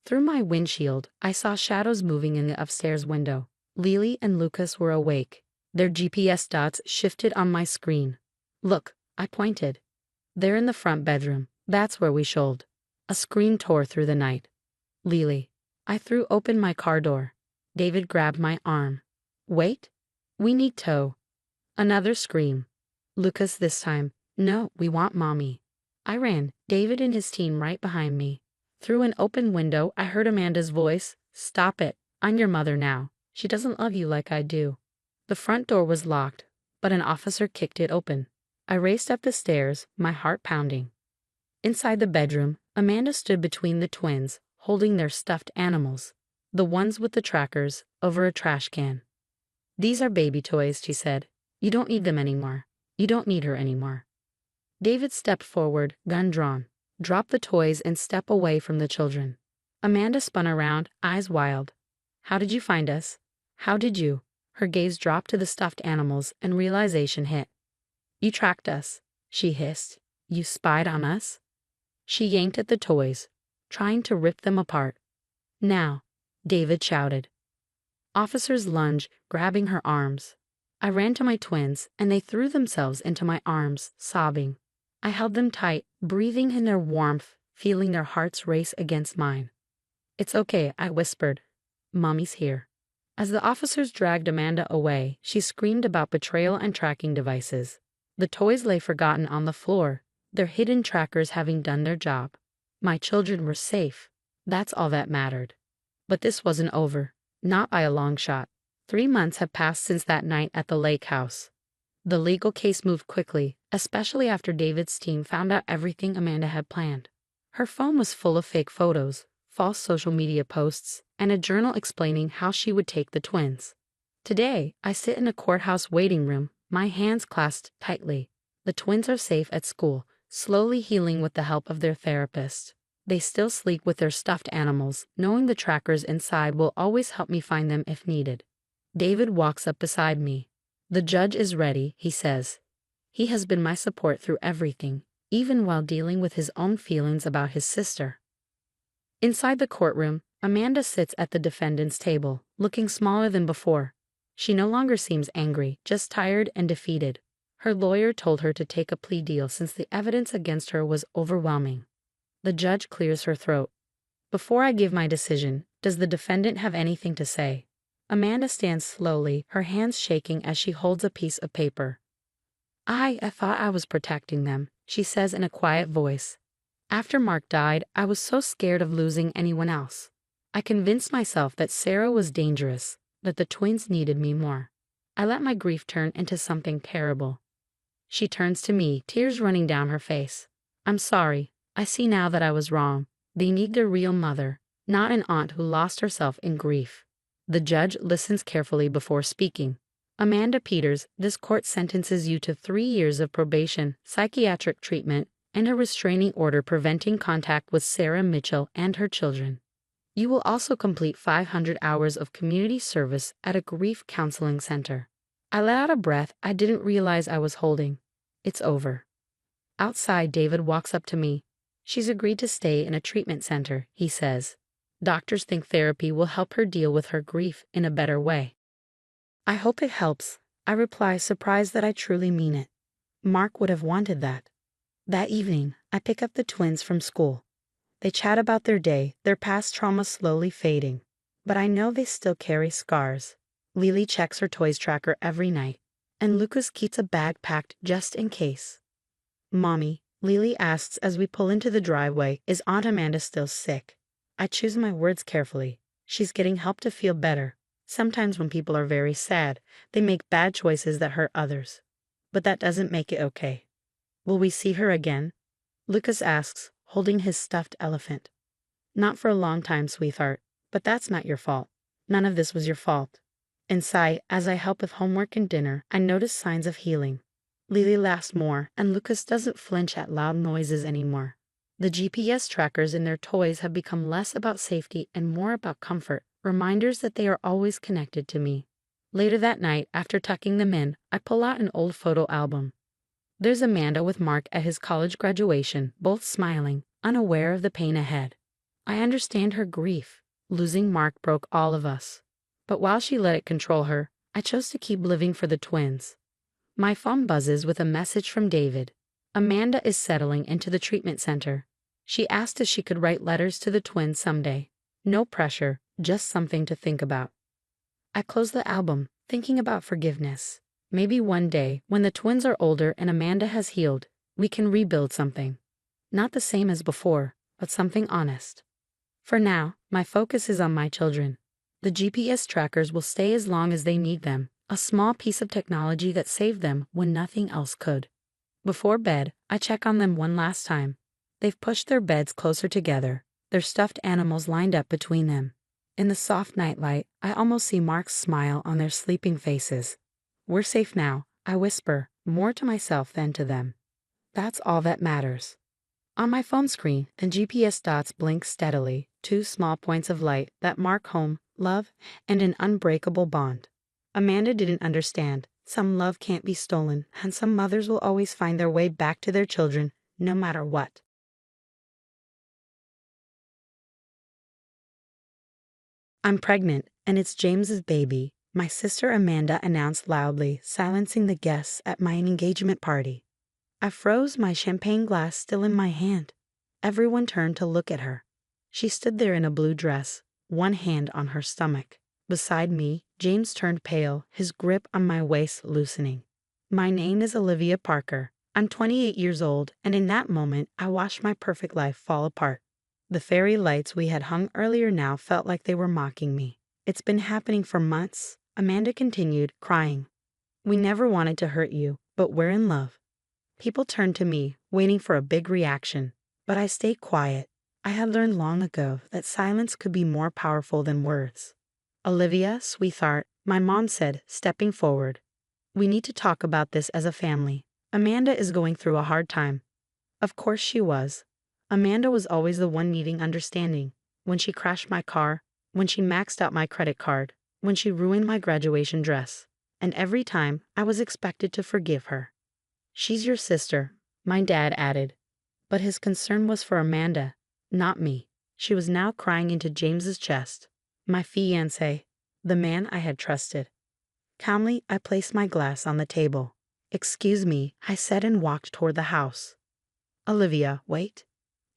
Through my windshield, I saw shadows moving in the upstairs window. Lily and Lucas were awake. Their GPS dots shifted on my screen. "Look," I pointed. "They're in the front bedroom. That's where we shoaled." A scream tore through the night. "Lily." I threw open my car door. David grabbed my arm. "Wait. We need tow." Another scream. Lucas this time. "No, we want mommy." I ran, David and his team right behind me. Through an open window, I heard Amanda's voice. "Stop it. I'm your mother now. She doesn't love you like I do." The front door was locked, but an officer kicked it open. I raced up the stairs, my heart pounding. Inside the bedroom, Amanda stood between the twins, holding their stuffed animals, the ones with the trackers, over a trash can. "These are baby toys," she said. "You don't need them anymore. You don't need her anymore." David stepped forward, gun drawn, dropped the toys and stepped away from the children. Amanda spun around, eyes wild. "How did you find us? How did you?" Her gaze dropped to the stuffed animals and realization hit. "You tracked us," she hissed. "You spied on us?" She yanked at the toys, trying to rip them apart. "Now," David shouted. Officers lunged, grabbing her arms. I ran to my twins, and they threw themselves into my arms, sobbing. I held them tight, breathing in their warmth, feeling their hearts race against mine. "It's okay," I whispered. "Mommy's here." As the officers dragged Amanda away, she screamed about betrayal and tracking devices. The toys lay forgotten on the floor, their hidden trackers having done their job. My children were safe. That's all that mattered. But this wasn't over. Not by a long shot. 3 months have passed since that night at the lake house. The legal case moved quickly, especially after David's team found out everything Amanda had planned. Her phone was full of fake photos, false social media posts, and a journal explaining how she would take the twins. Today, I sit in a courthouse waiting room, my hands clasped tightly. The twins are safe at school, slowly healing with the help of their therapist. They still sleep with their stuffed animals, knowing the trackers inside will always help me find them if needed. David walks up beside me. "The judge is ready," he says. He has been my support through everything, even while dealing with his own feelings about his sister. Inside the courtroom, Amanda sits at the defendant's table, looking smaller than before. She no longer seems angry, just tired and defeated. Her lawyer told her to take a plea deal since the evidence against her was overwhelming. The judge clears her throat. "Before I give my decision, does the defendant have anything to say?" Amanda stands slowly, her hands shaking as she holds a piece of paper. I thought I was protecting them," she says in a quiet voice. "After Mark died, I was so scared of losing anyone else. I convinced myself that Sarah was dangerous, that the twins needed me more. I let my grief turn into something terrible." She turns to me, tears running down her face. "I'm sorry. I see now that I was wrong. They need their real mother, not an aunt who lost herself in grief." The judge listens carefully before speaking. "Amanda Peters, this court sentences you to 3 years of probation, psychiatric treatment, and a restraining order preventing contact with Sarah Mitchell and her children. You will also complete 500 hours of community service at a grief counseling center." I let out a breath I didn't realize I was holding. It's over. Outside, David walks up to me. "She's agreed to stay in a treatment center," he says. "Doctors think therapy will help her deal with her grief in a better way." "I hope it helps," I reply, surprised that I truly mean it. Mark would have wanted that. That evening, I pick up the twins from school. They chat about their day, their past trauma slowly fading. But I know they still carry scars. Lily checks her toys tracker every night, and Lucas keeps a bag packed just in case. "Mommy," Lily asks as we pull into the driveway, "is Aunt Amanda still sick?" I choose my words carefully. She's getting help to feel better. Sometimes when people are very sad, they make bad choices that hurt others. But that doesn't make it okay. "Will we see her again?" Lucas asks, holding his stuffed elephant. "Not for a long time, sweetheart. But that's not your fault. None of this was your fault." Inside, as I help with homework and dinner, I notice signs of healing. Lily laughs more, and Lucas doesn't flinch at loud noises anymore. The GPS trackers in their toys have become less about safety and more about comfort, reminders that they are always connected to me. Later that night, after tucking them in, I pull out an old photo album. There's Amanda with Mark at his college graduation, both smiling, unaware of the pain ahead. I understand her grief. Losing Mark broke all of us. But while she let it control her, I chose to keep living for the twins. My phone buzzes with a message from David. Amanda is settling into the treatment center. She asked if she could write letters to the twins someday. No pressure, just something to think about. I close the album, thinking about forgiveness. Maybe one day, when the twins are older and Amanda has healed, we can rebuild something. Not the same as before, but something honest. For now, my focus is on my children. The GPS trackers will stay as long as they need them, a small piece of technology that saved them when nothing else could. Before bed, I check on them one last time. They've pushed their beds closer together, their stuffed animals lined up between them. In the soft nightlight, I almost see Mark's smile on their sleeping faces. We're safe now, I whisper, more to myself than to them. That's all that matters. On my phone screen, the GPS dots blink steadily, 2 small points of light that mark home, love, and an unbreakable bond. Amanda didn't understand. Some love can't be stolen, and some mothers will always find their way back to their children, no matter what. I'm pregnant, and it's James's baby, my sister Amanda announced loudly, silencing the guests at my engagement party. I froze, my champagne glass still in my hand. Everyone turned to look at her. She stood there in a blue dress, one hand on her stomach. Beside me, James turned pale, his grip on my waist loosening. My name is Olivia Parker. I'm 28 years old, and in that moment, I watched my perfect life fall apart. The fairy lights we had hung earlier now felt like they were mocking me. It's been happening for months, Amanda continued, crying. We never wanted to hurt you, but we're in love. People turned to me, waiting for a big reaction, but I stayed quiet. I had learned long ago that silence could be more powerful than words. Olivia, sweetheart, my mom said, stepping forward. We need to talk about this as a family. Amanda is going through a hard time. Of course she was. Amanda was always the one needing understanding. When she crashed my car, when she maxed out my credit card, when she ruined my graduation dress. And every time, I was expected to forgive her. She's your sister, my dad added. But his concern was for Amanda, not me. She was now crying into James's chest. My fiancé, the man I had trusted. Calmly, I placed my glass on the table. Excuse me, I said and walked toward the house. Olivia, wait.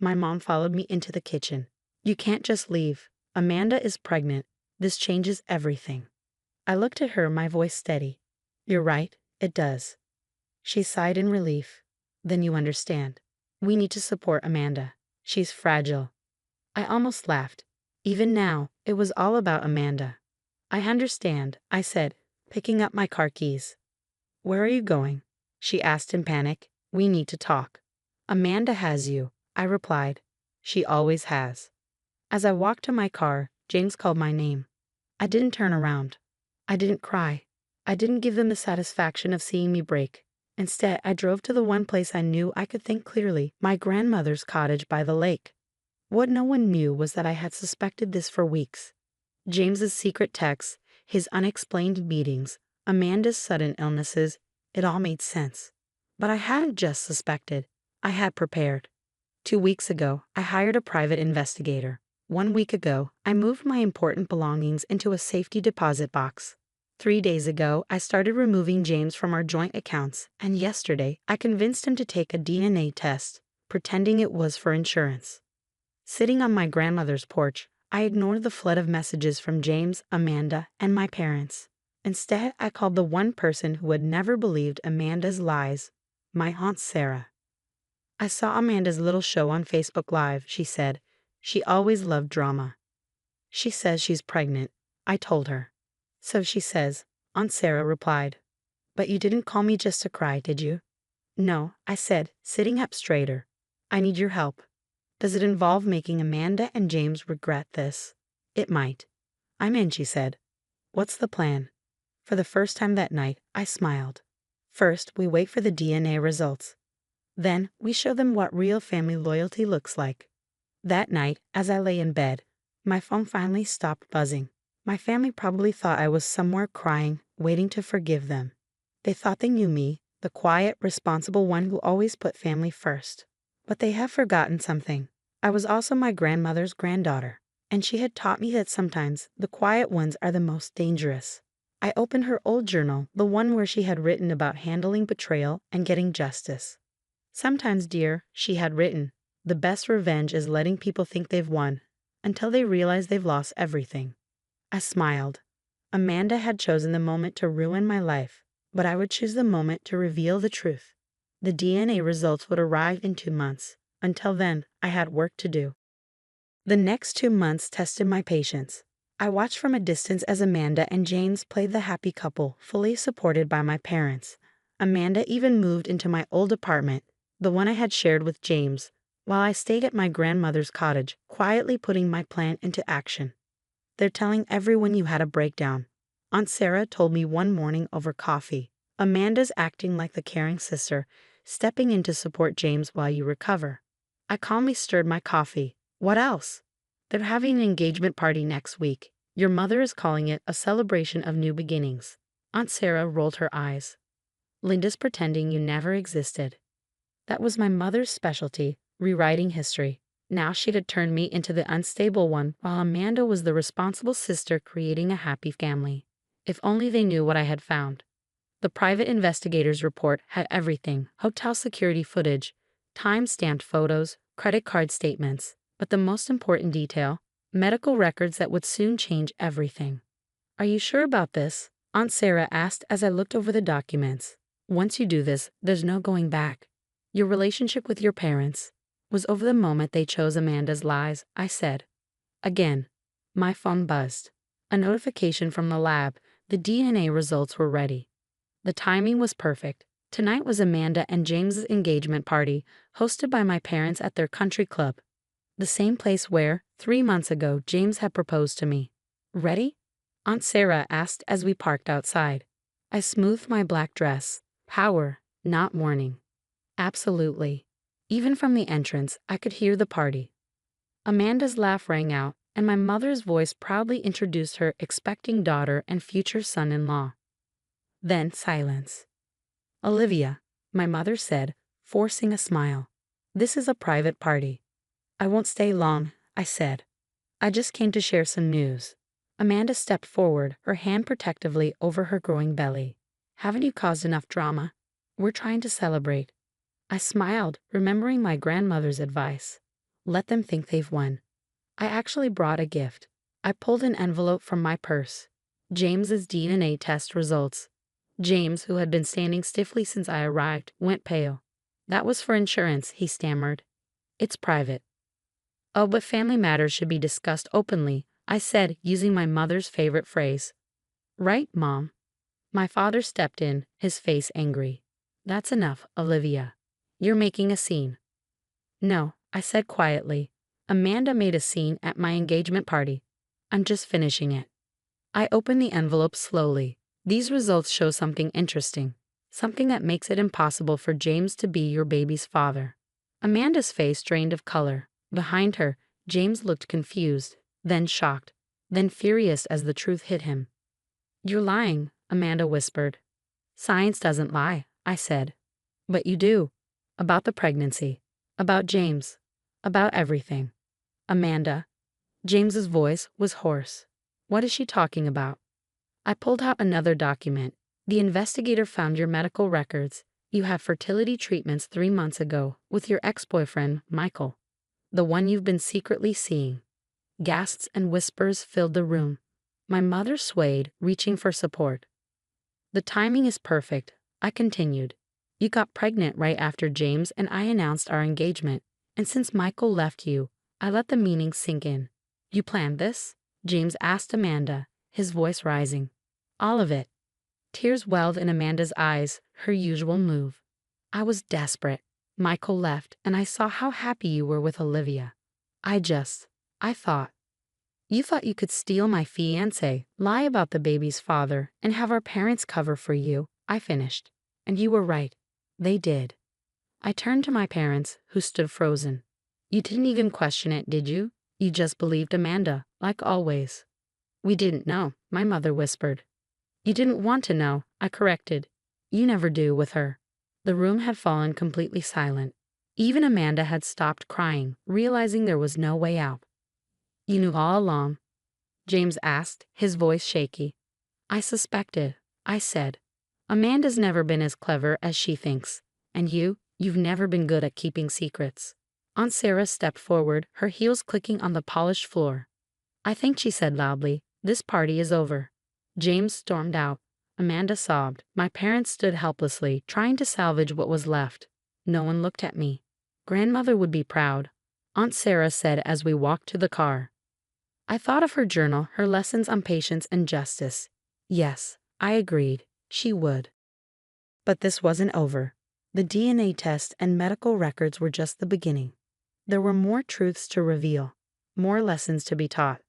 My mom followed me into the kitchen. You can't just leave. Amanda is pregnant. This changes everything. I looked at her, my voice steady. You're right, it does. She sighed in relief. Then you understand. We need to support Amanda. She's fragile. I almost laughed. Even now, it was all about Amanda. I understand, I said, picking up my car keys. Where are you going? She asked in panic. We need to talk. Amanda has you, I replied. She always has. As I walked to my car, James called my name. I didn't turn around. I didn't cry. I didn't give them the satisfaction of seeing me break. Instead, I drove to the one place I knew I could think clearly, my grandmother's cottage by the lake. What no one knew was that I had suspected this for weeks. James's secret texts, his unexplained meetings, Amanda's sudden illnesses, it all made sense. But I hadn't just suspected. I had prepared. 2 weeks ago, I hired a private investigator. 1 week ago, I moved my important belongings into a safety deposit box. 3 days ago, I started removing James from our joint accounts, and yesterday, I convinced him to take a DNA test, pretending it was for insurance. Sitting on my grandmother's porch, I ignored the flood of messages from James, Amanda, and my parents. Instead, I called the one person who had never believed Amanda's lies, my Aunt Sarah. I saw Amanda's little show on Facebook Live, she said. She always loved drama. She says she's pregnant, I told her. So she says, Aunt Sarah replied. But you didn't call me just to cry, did you? No, I said, sitting up straighter. I need your help. Does it involve making Amanda and James regret this? It might. I'm in, she said. What's the plan? For the first time that night, I smiled. First, we wait for the DNA results. Then we show them what real family loyalty looks like. That night, as I lay in bed, my phone finally stopped buzzing. My family probably thought I was somewhere crying, waiting to forgive them. They thought they knew me, the quiet, responsible one who always put family first. But they have forgotten something. I was also my grandmother's granddaughter, and she had taught me that sometimes the quiet ones are the most dangerous. I opened her old journal, the one where she had written about handling betrayal and getting justice. Sometimes, dear, she had written, the best revenge is letting people think they've won, until they realize they've lost everything. I smiled. Amanda had chosen the moment to ruin my life, but I would choose the moment to reveal the truth. The DNA results would arrive in 2 months. Until then, I had work to do. The next 2 months tested my patience. I watched from a distance as Amanda and James played the happy couple, fully supported by my parents. Amanda even moved into my old apartment, the one I had shared with James, while I stayed at my grandmother's cottage, quietly putting my plan into action. They're telling everyone you had a breakdown. Aunt Sarah told me one morning over coffee. Amanda's acting like the caring sister, stepping in to support James while you recover. I calmly stirred my coffee. What else? They're having an engagement party next week. Your mother is calling it a celebration of new beginnings. Aunt Sarah rolled her eyes. Linda's pretending you never existed. That was my mother's specialty, rewriting history. Now she'd have turned me into the unstable one, while Amanda was the responsible sister creating a happy family. If only they knew what I had found. The private investigator's report had everything: hotel security footage, time-stamped photos, credit card statements, but the most important detail, medical records that would soon change everything. Are you sure about this? Aunt Sarah asked as I looked over the documents. Once you do this, there's no going back. Your relationship with your parents was over the moment they chose Amanda's lies, I said. Again, my phone buzzed. A notification from the lab. The DNA results were ready. The timing was perfect. Tonight was Amanda and James's engagement party, hosted by my parents at their country club. The same place where, 3 months ago, James had proposed to me. Ready? Aunt Sarah asked as we parked outside. I smoothed my black dress. Power, not warning. Absolutely. Even from the entrance, I could hear the party. Amanda's laugh rang out, and my mother's voice proudly introduced her expecting daughter and future son-in-law. Then silence. Olivia, my mother said, forcing a smile. This is a private party. I won't stay long, I said. I just came to share some news. Amanda stepped forward, her hand protectively over her growing belly. Haven't you caused enough drama? We're trying to celebrate. I smiled, remembering my grandmother's advice. Let them think they've won. I actually brought a gift. I pulled an envelope from my purse. James's DNA test results. James, who had been standing stiffly since I arrived, went pale. That was for insurance, he stammered. It's private. Oh, but family matters should be discussed openly, I said, using my mother's favorite phrase. Right, Mom? My father stepped in, his face angry. That's enough, Olivia. You're making a scene. No, I said quietly. Amanda made a scene at my engagement party. I'm just finishing it. I opened the envelope slowly. These results show something interesting. Something that makes it impossible for James to be your baby's father. Amanda's face drained of color. Behind her, James looked confused, then shocked, then furious as the truth hit him. You're lying, Amanda whispered. Science doesn't lie, I said. But you do. About the pregnancy. About James. About everything. Amanda. James's voice was hoarse. What is she talking about? I pulled out another document. The investigator found your medical records. You had fertility treatments 3 months ago with your ex-boyfriend, Michael. The one you've been secretly seeing. Gasps and whispers filled the room. My mother swayed, reaching for support. The timing is perfect, I continued. You got pregnant right after James and I announced our engagement, and since Michael left you, I let the meaning sink in. You planned this? James asked Amanda, his voice rising. All of it. Tears welled in Amanda's eyes, her usual move. I was desperate. Michael left, and I saw how happy you were with Olivia. I thought. You thought you could steal my fiancé, lie about the baby's father, and have our parents cover for you, I finished. And you were right. They did. I turned to my parents, who stood frozen. You didn't even question it, did you? You just believed Amanda, like always. We didn't know, my mother whispered. You didn't want to know, I corrected. You never do with her. The room had fallen completely silent. Even Amanda had stopped crying, realizing there was no way out. You knew all along? James asked, his voice shaky. I suspected, I said. Amanda's never been as clever as she thinks. And you've never been good at keeping secrets. Aunt Sarah stepped forward, her heels clicking on the polished floor. I think she said loudly, this party is over. James stormed out. Amanda sobbed. My parents stood helplessly, trying to salvage what was left. No one looked at me. Grandmother would be proud, Aunt Sarah said as we walked to the car. I thought of her journal, her lessons on patience and justice. Yes, I agreed, she would. But this wasn't over. The DNA test and medical records were just the beginning. There were more truths to reveal, more lessons to be taught.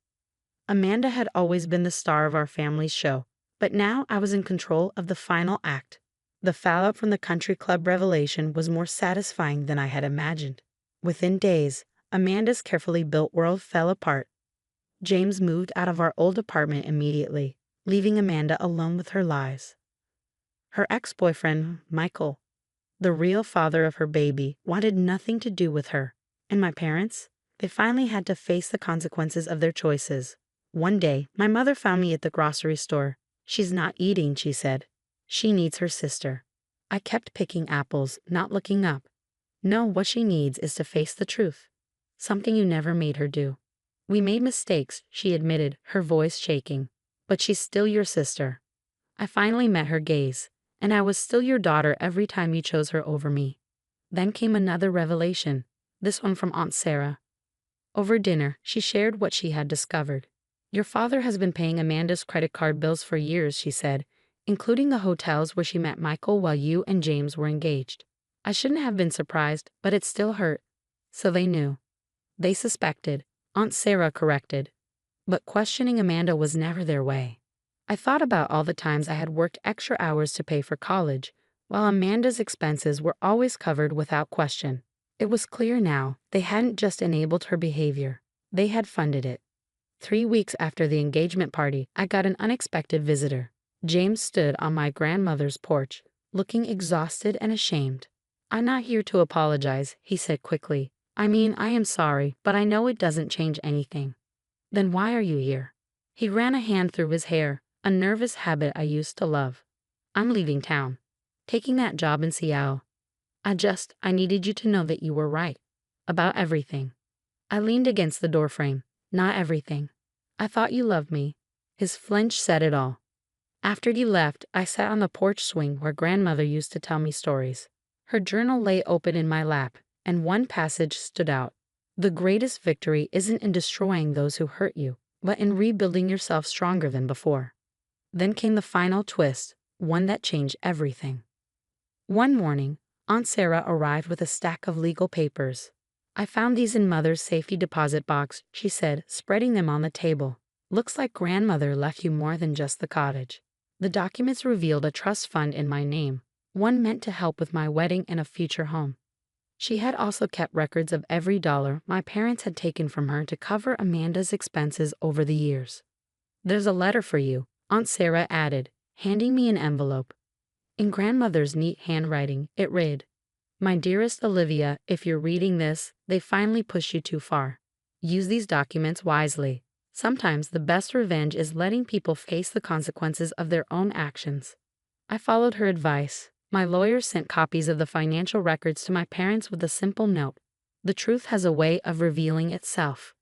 Amanda had always been the star of our family's show, but now I was in control of the final act. The fallout from the country club revelation was more satisfying than I had imagined. Within days, Amanda's carefully built world fell apart. James moved out of our old apartment immediately, leaving Amanda alone with her lies. Her ex-boyfriend, Michael, the real father of her baby, wanted nothing to do with her. And my parents? They finally had to face the consequences of their choices. One day, my mother found me at the grocery store. She's not eating, she said. She needs her sister. I kept picking apples, not looking up. No, what she needs is to face the truth. Something you never made her do. We made mistakes, she admitted, her voice shaking. But she's still your sister. I finally met her gaze. And I was still your daughter every time you chose her over me. Then came another revelation, this one from Aunt Sarah. Over dinner, she shared what she had discovered. Your father has been paying Amanda's credit card bills for years, she said, including the hotels where she met Michael while you and James were engaged. I shouldn't have been surprised, but it still hurt. So they knew. They suspected, Aunt Sarah corrected. But questioning Amanda was never their way. I thought about all the times I had worked extra hours to pay for college, while Amanda's expenses were always covered without question. It was clear now they hadn't just enabled her behavior, they had funded it. 3 weeks after the engagement party, I got an unexpected visitor. James stood on my grandmother's porch, looking exhausted and ashamed. I'm not here to apologize, he said quickly. I mean, I am sorry, but I know it doesn't change anything. Then why are you here? He ran a hand through his hair, a nervous habit I used to love. I'm leaving town. Taking that job in Seattle. I needed you to know that you were right. About everything. I leaned against the doorframe. Not everything. I thought you loved me. His flinch said it all. After he left, I sat on the porch swing where grandmother used to tell me stories. Her journal lay open in my lap, and one passage stood out. The greatest victory isn't in destroying those who hurt you, but in rebuilding yourself stronger than before. Then came the final twist, one that changed everything. One morning, Aunt Sarah arrived with a stack of legal papers. I found these in Mother's safety deposit box, she said, spreading them on the table. Looks like grandmother left you more than just the cottage. The documents revealed a trust fund in my name, one meant to help with my wedding and a future home. She had also kept records of every dollar my parents had taken from her to cover Amanda's expenses over the years. There's a letter for you, Aunt Sarah added, handing me an envelope. In grandmother's neat handwriting, it read, My dearest Olivia, if you're reading this, they finally pushed you too far. Use these documents wisely. Sometimes the best revenge is letting people face the consequences of their own actions. I followed her advice. My lawyer sent copies of the financial records to my parents with a simple note. The truth has a way of revealing itself.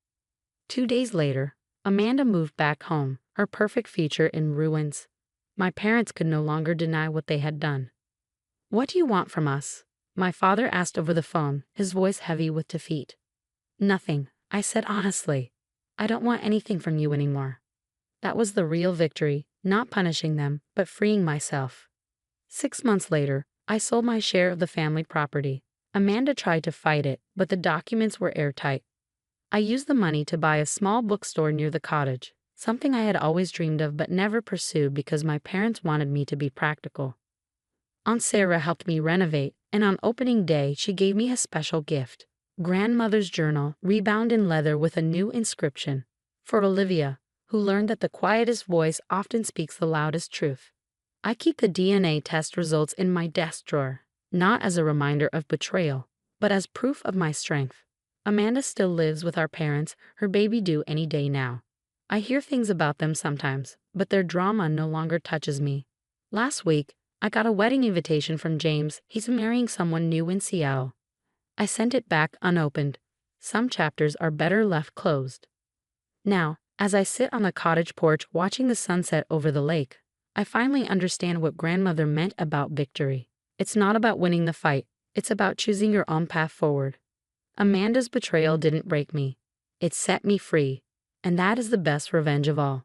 2 days later, Amanda moved back home, her perfect future in ruins. My parents could no longer deny what they had done. What do you want from us? My father asked over the phone, his voice heavy with defeat. Nothing, I said honestly. I don't want anything from you anymore. That was the real victory, not punishing them, but freeing myself. 6 months later, I sold my share of the family property. Amanda tried to fight it, but the documents were airtight. I used the money to buy a small bookstore near the cottage, something I had always dreamed of but never pursued because my parents wanted me to be practical. Aunt Sarah helped me renovate, And on opening day, she gave me a special gift. Grandmother's journal, rebound in leather with a new inscription. For Olivia, who learned that the quietest voice often speaks the loudest truth. I keep the DNA test results in my desk drawer, not as a reminder of betrayal, but as proof of my strength. Amanda still lives with our parents, her baby due any day now. I hear things about them sometimes, but their drama no longer touches me. Last week, I got a wedding invitation from James. He's marrying someone new in Seattle. I sent it back unopened. Some chapters are better left closed. Now, as I sit on the cottage porch watching the sunset over the lake, I finally understand what grandmother meant about victory. It's not about winning the fight, it's about choosing your own path forward. Amanda's betrayal didn't break me. It set me free, and that is the best revenge of all.